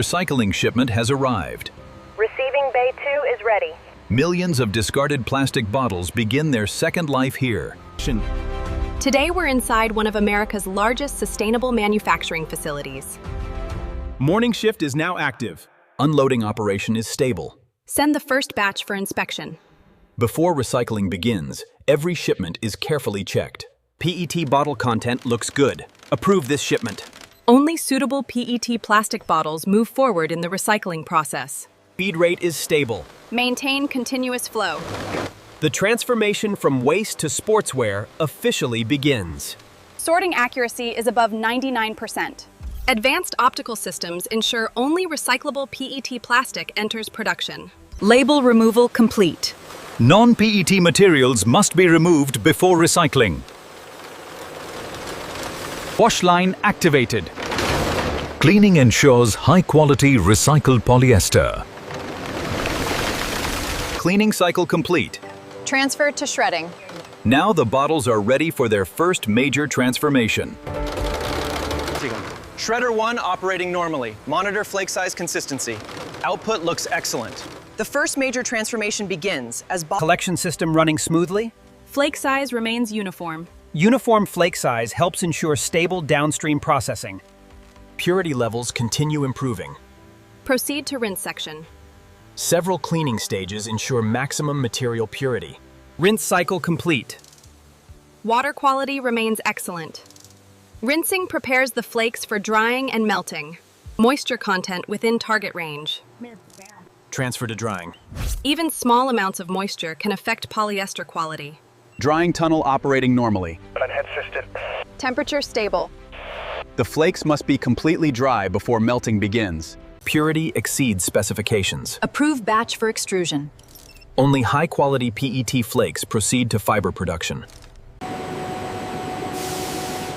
Recycling shipment has arrived. Receiving Bay 2 is ready. Millions of discarded plastic bottles begin their second life here. Today we're inside one of America's largest sustainable manufacturing facilities. Morning shift is now active. Unloading operation is stable. Send the first batch for inspection. Before recycling begins, every shipment is carefully checked. PET bottle content looks good. Approve this shipment. Only suitable PET plastic bottles move forward in the recycling process. Feed rate is stable. Maintain continuous flow. The transformation from waste to sportswear officially begins. Sorting accuracy is above 99%. Advanced optical systems ensure only recyclable PET plastic enters production. Label removal complete. Non-PET materials must be removed before recycling. Wash line activated. Cleaning ensures high-quality recycled polyester. Cleaning cycle complete. Transferred to shredding. Now the bottles are ready for their first major transformation. Shredder 1 operating normally. Monitor flake size consistency. Output looks excellent. The first major transformation begins as Collection system running smoothly. Flake size remains uniform. Uniform flake size helps ensure stable downstream processing. Purity levels continue improving. Proceed to rinse section. Several cleaning stages ensure maximum material purity. Rinse cycle complete. Water quality remains excellent. Rinsing prepares the flakes for drying and melting. Moisture content within target range. Transfer to drying. Even small amounts of moisture can affect polyester quality. Drying tunnel operating normally. Temperature stable. The flakes must be completely dry before melting begins. Purity exceeds specifications. Approved batch for extrusion. Only high-quality PET flakes proceed to fiber production.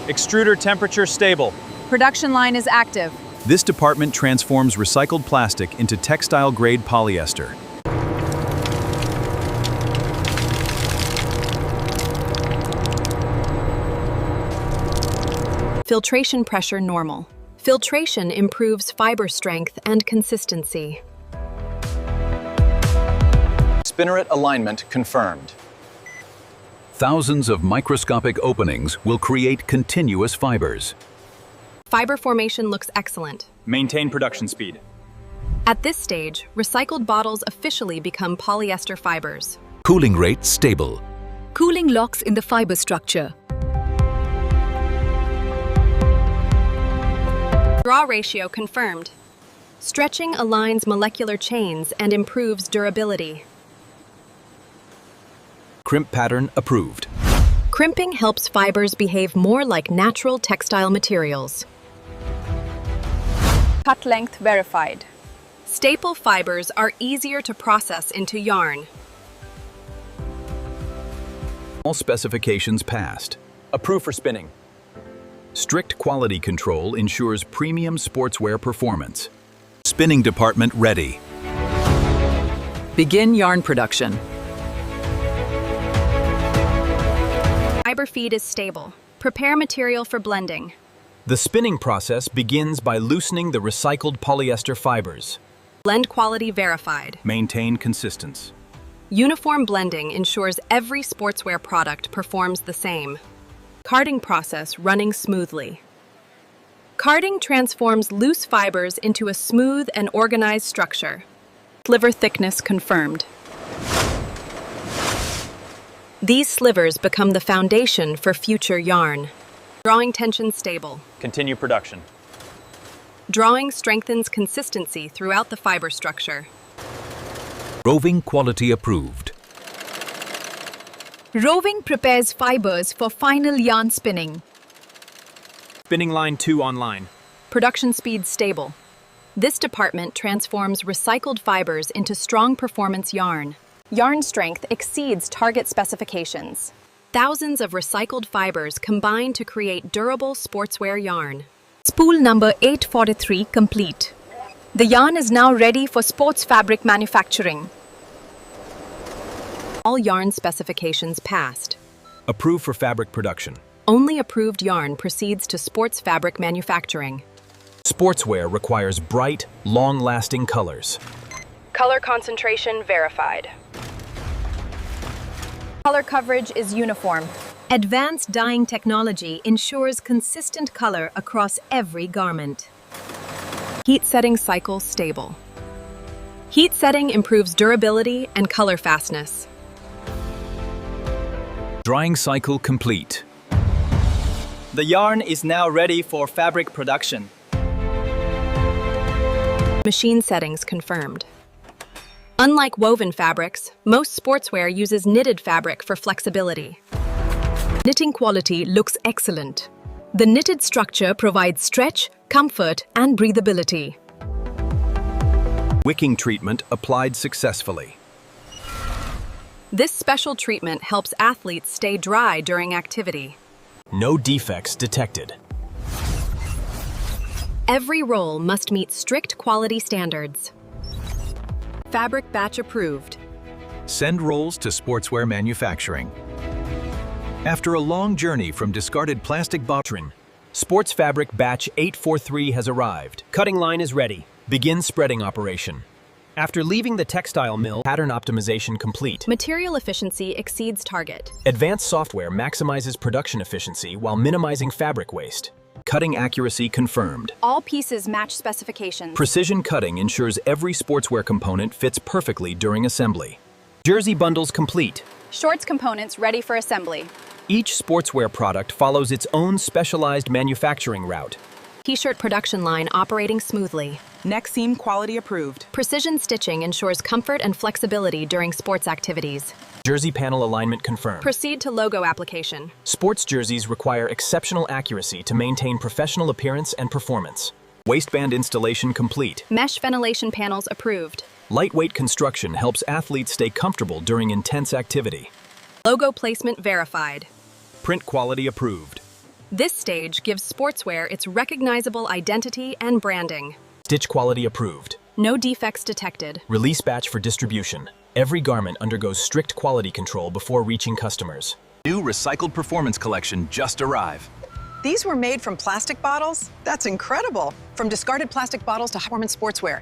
Extruder temperature stable. Production line is active. This department transforms recycled plastic into textile-grade polyester. Filtration pressure normal. Filtration improves fiber strength and consistency. Spinneret alignment confirmed. Thousands of microscopic openings will create continuous fibers. Fiber formation looks excellent. Maintain production speed. At this stage, recycled bottles officially become polyester fibers. Cooling rate stable. Cooling locks in the fiber structure. Draw ratio confirmed. Stretching aligns molecular chains and improves durability. Crimp pattern approved. Crimping helps fibers behave more like natural textile materials. Cut length verified. Staple fibers are easier to process into yarn. All specifications passed. Approved for spinning. Strict quality control ensures premium sportswear performance. Spinning department ready. Begin yarn production. Fiber feed is stable. Prepare material for blending. The spinning process begins by loosening the recycled polyester fibers. Blend quality verified. Maintain consistency. Uniform blending ensures every sportswear product performs the same. Carding process running smoothly. Carding transforms loose fibers into a smooth and organized structure. Sliver thickness confirmed. These slivers become the foundation for future yarn. Drawing tension stable. Continue production. Drawing strengthens consistency throughout the fiber structure. Roving quality approved. Roving prepares fibers for final yarn spinning. Spinning line 2 online. Production speed stable. This department transforms recycled fibers into strong performance yarn. Yarn strength exceeds target specifications. Thousands of recycled fibers combine to create durable sportswear yarn. Spool number 843 complete. The yarn is now ready for sports fabric manufacturing. All yarn specifications passed. Approved for fabric production. Only approved yarn proceeds to sports fabric manufacturing. Sportswear requires bright, long-lasting colors. Color concentration verified. Color coverage is uniform. Advanced dyeing technology ensures consistent color across every garment. Heat setting cycle stable. Heat setting improves durability and color fastness. Drying cycle complete. The yarn is now ready for fabric production. Machine settings confirmed. Unlike woven fabrics, most sportswear uses knitted fabric for flexibility. Knitting quality looks excellent. The knitted structure provides stretch, comfort, and breathability. Wicking treatment applied successfully. This special treatment helps athletes stay dry during activity. No defects detected. Every roll must meet strict quality standards. Fabric batch approved. Send rolls to sportswear manufacturing. After a long journey from discarded plastic bottles, Sports fabric batch 843 has arrived. Cutting line is ready. begin spreading operation. After leaving the textile mill, pattern optimization complete. Material efficiency exceeds target. Advanced software maximizes production efficiency while minimizing fabric waste. Cutting accuracy confirmed. All pieces match specifications. Precision cutting ensures every sportswear component fits perfectly during assembly. Jersey bundles complete. Shorts components ready for assembly. Each sportswear product follows its own specialized manufacturing route. T-shirt production line operating smoothly. Neck seam quality approved. Precision stitching ensures comfort and flexibility during sports activities. Jersey panel alignment confirmed. Proceed to logo application. Sports jerseys require exceptional accuracy to maintain professional appearance and performance. Waistband installation complete. Mesh ventilation panels approved. Lightweight construction helps athletes stay comfortable during intense activity. Logo placement verified. Print quality approved. This stage gives sportswear its recognizable identity and branding. Stitch quality approved. No defects detected. Release batch for distribution. Every garment undergoes strict quality control before reaching customers. New recycled performance collection just arrived. These were made from plastic bottles? That's incredible. From discarded plastic bottles to high-performance sportswear.